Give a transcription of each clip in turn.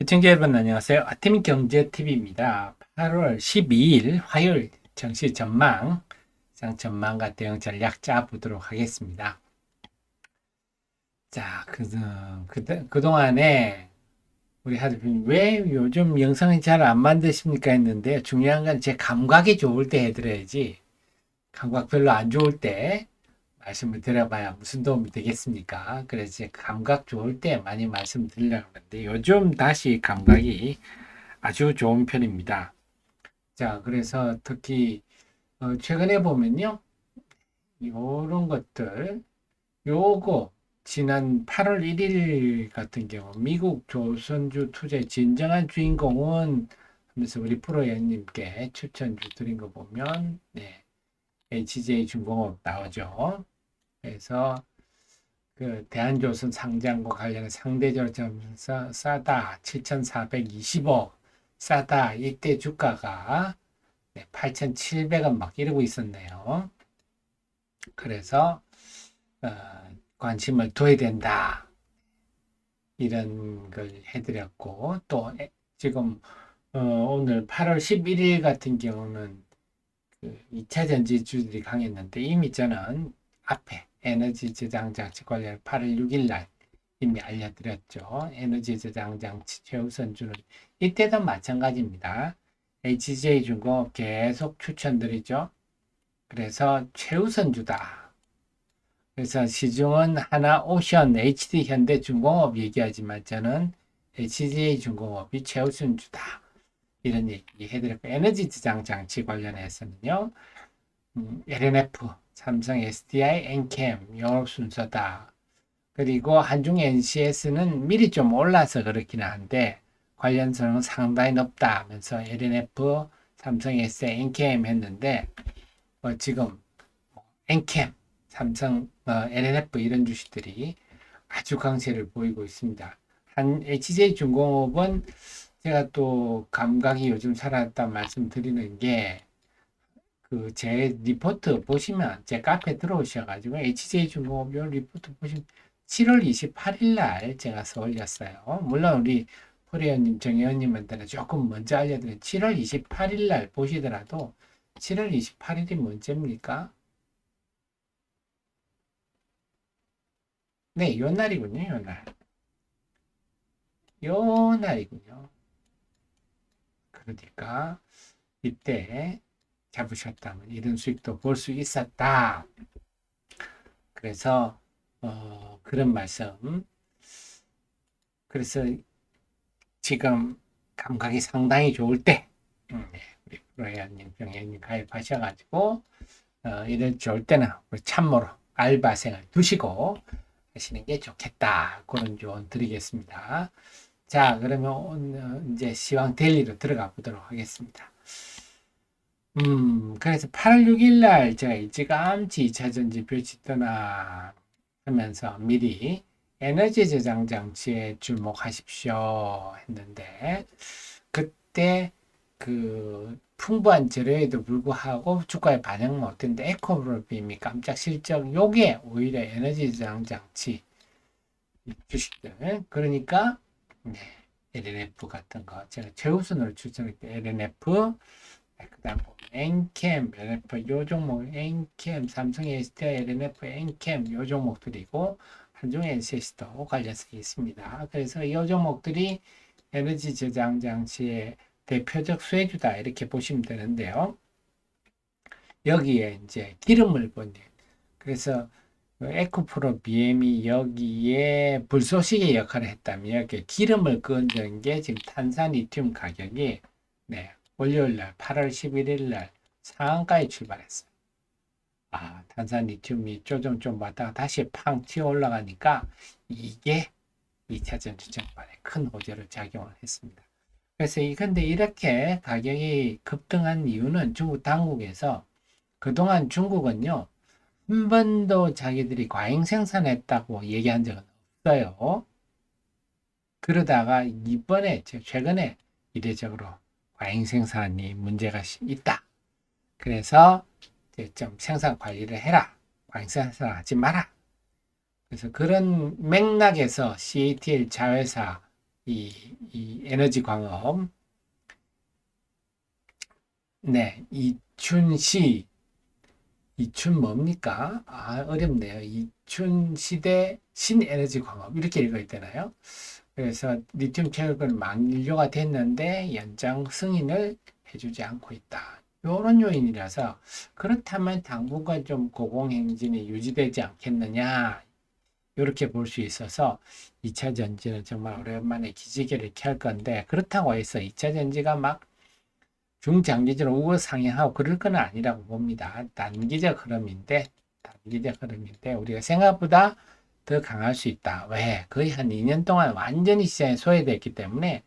시청자 여러분 안녕하세요. 아태민 경제TV입니다. 8월 12일 화요일 정시 전망, 시장 전망과 대응 전략 짜보도록 하겠습니다. 자, 그동안에 우리 하드님 왜 요즘 영상을 잘 안 만드십니까 했는데 중요한 건 제 감각이 좋을 때 해드려야지 감각 별로 안 좋을 때 말씀을 드려봐야 무슨 도움이 되겠습니까? 그래서 제 감각 좋을 때 많이 말씀드리려고 하는데 요즘 다시 감각이 아주 좋은 편입니다. 자, 그래서 특히 최근에 보면요, 요런 것들, 요거 지난 8월 1일 같은 경우 미국 조선주 투자의 진정한 주인공은 하면서 우리 프로연님께 추천주 드린 거 보면 HJ중공업 나오죠. 그래서 그 대한조선 상장과 관련해 상대적으로 좀 싸다 7,420억 싸다 이때 주가가 8,700원 막 이러고 있었네요. 그래서 어, 관심을 둬야 된다. 이런 걸 해드렸고 또 지금 오늘 8월 11일 같은 경우는 그 2차 전지주들이 강했는데 이미 저는 앞에 에너지 저장 장치 관련 8월 6일 날 이미 알려드렸죠. 에너지 저장 장치 최우선주는 이때도 마찬가지입니다. HJ중공업 계속 추천드리죠. 그래서 최우선주다. 그래서 시중은 하나, 오션, HD, 현대중공업 얘기하지만 저는 HJ중공업이 최우선주다. 이런 얘기 해드렸고 에너지 저장 장치 관련해서는요. LNF, 삼성 SDI, 엔캠 요 순서다. 그리고 한중 NCS는 미리 좀 올라서 그렇기는 한데 관련성은 상당히 높다 하면서 LNF, 삼성 SDI, 엔캠 했는데 지금 엔캠, 삼성, LNF 이런 주식들이 아주 강세를 보이고 있습니다. 한 HJ중공업은 제가 또 감각이 요즘 살아났다 말씀드리는 게 그 제 리포트 보시면 제 카페 들어오셔가지고 HJ중공업 요 리포트 보시면 7월 28일 날 제가 올렸어요. 물론 우리 포리언님, 정혜원님한테는 조금 먼저 알려드린 7월 28일 날 보시더라도 7월 28일이 언제입니까? 네, 요 날이군요, 요 날. 요 날이군요. 그러니까 이때 잡으셨다면 이런 수익도 볼 수 있었다. 그래서 그런 말씀. 그래서 지금 감각이 상당히 좋을 때 우리 프로야님, 병혜님 가입하셔가지고 이럴 좋을 때는 참모로 알바생을 두시고 하시는 게 좋겠다. 그런 조언 드리겠습니다. 자, 그러면 오늘 이제 시황 데일리로 들어가 보도록 하겠습니다. 그래서 8월 6일 날 제가 일찌감치 2차전지 별치 떠나 하면서 미리 에너지 저장 장치에 주목하십시오 했는데 그때 그 풍부한 재료에도 불구하고 주가에 반영 못했는데 에코프로빔이 깜짝 실적 요게 오히려 에너지 저장 장치 주식들 그러니까 네, LNF 같은 거 제가 최우선으로 추천할게 LNF 그다음 엔캠, LNF 요 종목 엔캠, 삼성 SDI, LNF, 엔캠 요 종목들이고 한중 NCS도 관련성이 있습니다. 그래서 이 종목들이 에너지 저장 장치의 대표적 수혜주다 이렇게 보시면 되는데요. 여기에 이제 기름을 붓는 그래서 에코프로 BM이 여기에 불쏘시개 역할을 했다면 이렇게 기름을 끄는 게 지금 탄산리튬 가격이 네, 월요일 날 8월 11일 날 상한가에 출발했어요. 탄산리튬이 조정 좀 왔다가 다시 팡 튀어 올라가니까 이게 2차 전지 전반에 큰 호재로 작용을 했습니다. 그래서 근데 이렇게 가격이 급등한 이유는 중국 당국에서 그동안 중국은요, 한 번도 자기들이 과잉 생산했다고 얘기한 적은 없어요. 그러다가 이번에, 최근에 이례적으로 과잉 생산이 문제가 있다. 그래서 이제 좀 생산 관리를 해라. 과잉 생산하지 마라. 그래서 그런 맥락에서 CATL 자회사 이 에너지 광업. 네, 이춘 뭡니까? 어렵네요. 이춘 시대 신에너지 광업. 이렇게 읽어야 되나요? 그래서 리튬 철근 만료가 됐는데 연장 승인을 해주지 않고 있다. 이런 요인이라서 그렇다면 당분간 좀 고공행진이 유지되지 않겠느냐. 이렇게 볼 수 있어서 2차 전지는 정말 오랜만에 기지개를 켤 건데 그렇다고 해서 2차 전지가 막 중장기적으로 우상향하고 그럴 건 아니라고 봅니다. 단기적 흐름인데 우리가 생각보다 더 강할 수 있다. 왜? 거의 한 2년 동안 완전히 시장에 소외됐기 때문에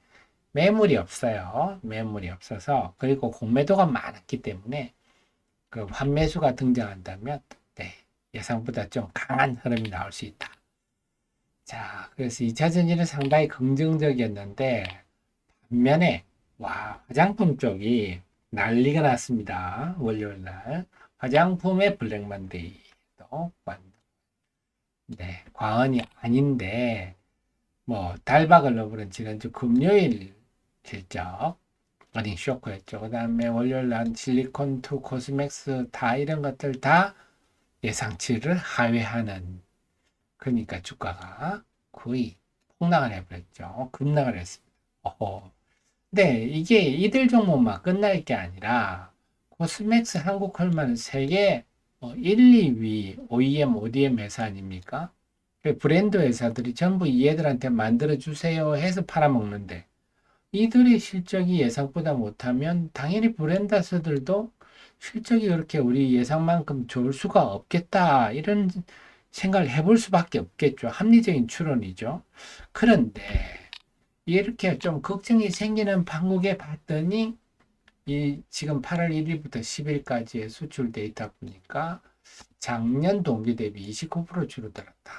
매물이 없어요. 매물이 없어서 그리고 공매도가 많았기 때문에 그 환매수가 등장한다면 네, 예상보다 좀 강한 흐름이 나올 수 있다. 자, 그래서 2차 전지는 상당히 긍정적이었는데 반면에 화장품 쪽이 난리가 났습니다. 월요일 날 화장품의 블랙만데이도 네, 과언이 아닌데 뭐 달박을 넣어버린 지난주 금요일 실적 어닝 쇼크였죠. 그 다음에 월요일 날 실리콘2 코스맥스 다 이런 것들 다 예상치를 하회하는 그러니까 주가가 거의 폭락을 해버렸죠. 급락을 했습니다. 네, 이게 이들 종목만 끝날 게 아니라 코스맥스 한국헐만 세계 1, 2위 OEM, ODM 회사 아닙니까? 그 브랜드 회사들이 전부 이 애들한테 만들어 주세요 해서 팔아먹는데 이들의 실적이 예상보다 못하면 당연히 브랜드사들도 실적이 그렇게 우리 예상만큼 좋을 수가 없겠다 이런 생각을 해볼 수밖에 없겠죠. 합리적인 추론이죠. 그런데 이렇게 좀 걱정이 생기는 판국에 봤더니 이 지금 8월 1일부터 10일까지의 수출 데이터 보니까 작년 동기 대비 29% 줄어들었다.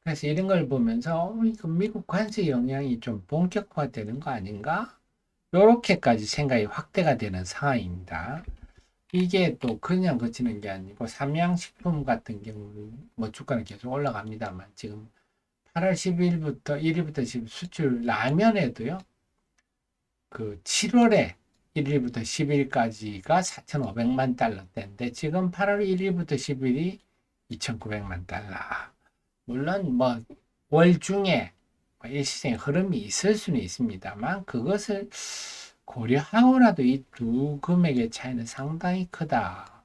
그래서 이런 걸 보면서 이거 미국 관세 영향이 좀 본격화되는 거 아닌가? 이렇게까지 생각이 확대가 되는 상황입니다. 이게 또 그냥 그치는 게 아니고 삼양식품 같은 경우는 뭐 주가는 계속 올라갑니다만 지금 8월 10일부터 1일부터 지금 수출 라면에도요. 그 7월에 1일부터 10일까지가 4,500만 달러대인데 지금 8월 1일부터 10일이 2,900만 달러. 물론 뭐 월 중에 일시적인 흐름이 있을 수는 있습니다만 그것을 고려하고라도 이 두 금액의 차이는 상당히 크다.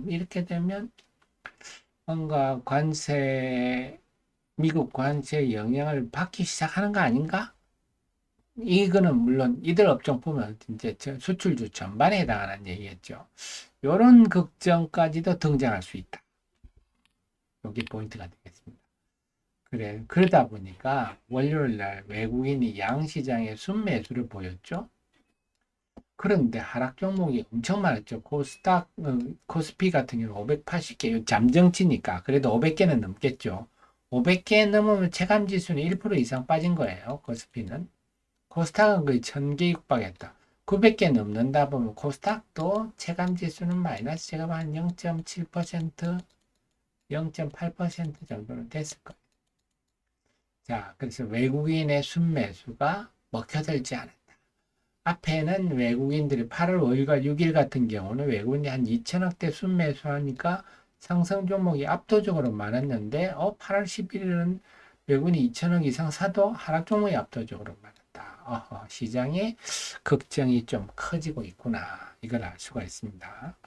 이렇게 되면 뭔가 미국 관세 영향을 받기 시작하는 거 아닌가? 이거는 물론 이들 업종 보면 이제 수출주 전반에 해당하는 얘기겠죠. 이런 걱정까지도 등장할 수 있다. 여기 포인트가 되겠습니다. 그러다 보니까 월요일 날 외국인이 양시장에 순매수를 보였죠. 그런데 하락 종목이 엄청 많았죠. 코스피 같은 경우는 580개, 잠정치니까 그래도 500개는 넘겠죠. 500개 넘으면 체감 지수는 1% 이상 빠진 거예요. 코스피는. 코스닥은 거의 1000개 육박했다. 900개 넘는다 보면 코스닥도 체감 지수는 마이너스 제가 한 0.7%, 0.8% 정도는 됐을 거예요. 자, 그래서 외국인의 순매수가 먹혀들지 않았다. 앞에는 외국인들이 8월 5일과 6일 같은 경우는 외국인이 한 2천억대 순매수하니까 상승 종목이 압도적으로 많았는데 8월 11일은 외국인이 2천억 이상 사도 하락 종목이 압도적으로 많았다. 시장의 걱정이 좀 커지고 있구나. 이걸 알 수가 있습니다.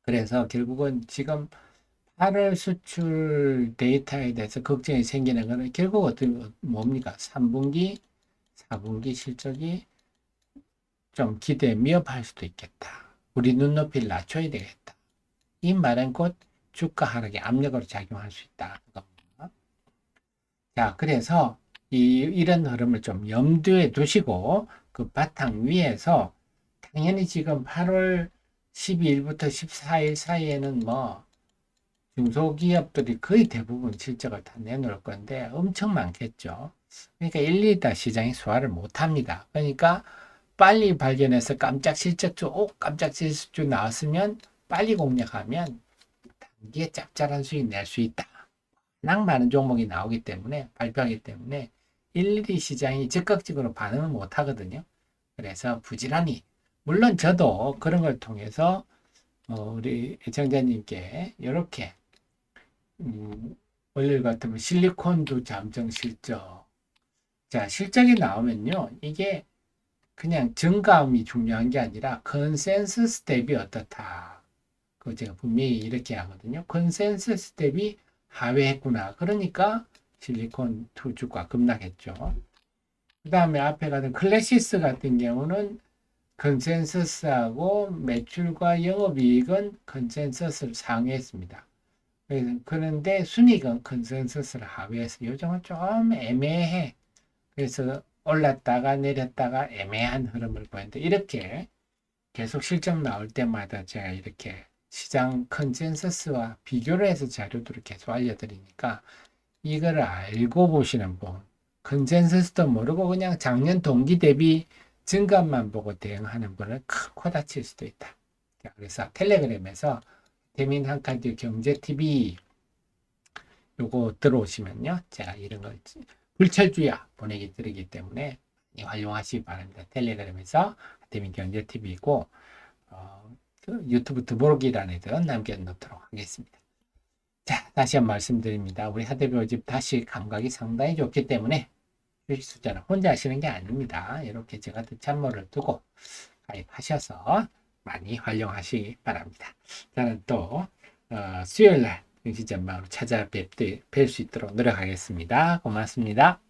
그래서 결국은 지금 8월 수출 데이터에 대해서 걱정이 생기는 것은 결국 뭡니까? 3분기, 4분기 실적이 좀 기대에 미흡할 수도 있겠다. 우리 눈높이를 낮춰야 되겠다. 이 말은 곧 주가 하락의 압력으로 작용할 수 있다. 자, 그래서 이런 흐름을 좀 염두에 두시고 그 바탕 위에서 당연히 지금 8월 12일부터 14일 사이에는 뭐 중소기업들이 거의 대부분 실적을 다 내놓을 건데 엄청 많겠죠. 그러니까 일일이 시장이 소화를 못합니다. 그러니까 빨리 발견해서 깜짝 실적주 나왔으면 빨리 공략하면 단기에 짭짤한 수익 낼 수 있다. 워낙 많은 종목이 나오기 때문에 발표하기 때문에 일일이 시장이 적극적으로 반응을 못 하거든요. 그래서 부지런히 물론 저도 그런 걸 통해서 우리 애청자님께 이렇게 월요일 같으면 실리콘도 잠정 실적. 자, 실적이 나오면요. 이게 그냥 증가함이 중요한 게 아니라 컨센서스 대비 어떻다. 그 제가 분명히 이렇게 하거든요. 컨센서스 대비 하회했구나. 그러니까 실리콘 투주가 급락했죠. 그 다음에 앞에 가던 클래시스 같은 경우는 컨센서스하고 매출과 영업이익은 컨센서스를 상회했습니다. 그런데 순이익은 컨센서스를 하회해서 요즘은 좀 애매해. 그래서 올랐다가 내렸다가 애매한 흐름을 보이는데 이렇게 계속 실적 나올 때마다 제가 이렇게 시장 컨센서스와 비교를 해서 자료들을 계속 알려드리니까 이걸 알고 보시는 분, 컨센서스도 모르고 그냥 작년 동기 대비 증감만 보고 대응하는 분은 큰 코 다칠 수도 있다. 자, 그래서 텔레그램에서 대민 한칸디 경제TV 요거 들어오시면요. 제가 이런 걸 불철주야 보내기 드리기 때문에 활용하시기 바랍니다. 텔레그램에서 대민 경제TV이고 그 유튜브 더보기란에도 남겨놓도록 하겠습니다. 자, 다시 한 번 말씀드립니다. 우리 하대표 집 다시 감각이 상당히 좋기 때문에 주식 투자는 혼자 하시는 게 아닙니다. 이렇게 제가 참모를 두고 가입하셔서 많이 활용하시기 바랍니다. 저는 또 수요일 날 증시 전망으로 찾아뵐 수 있도록 노력하겠습니다. 고맙습니다.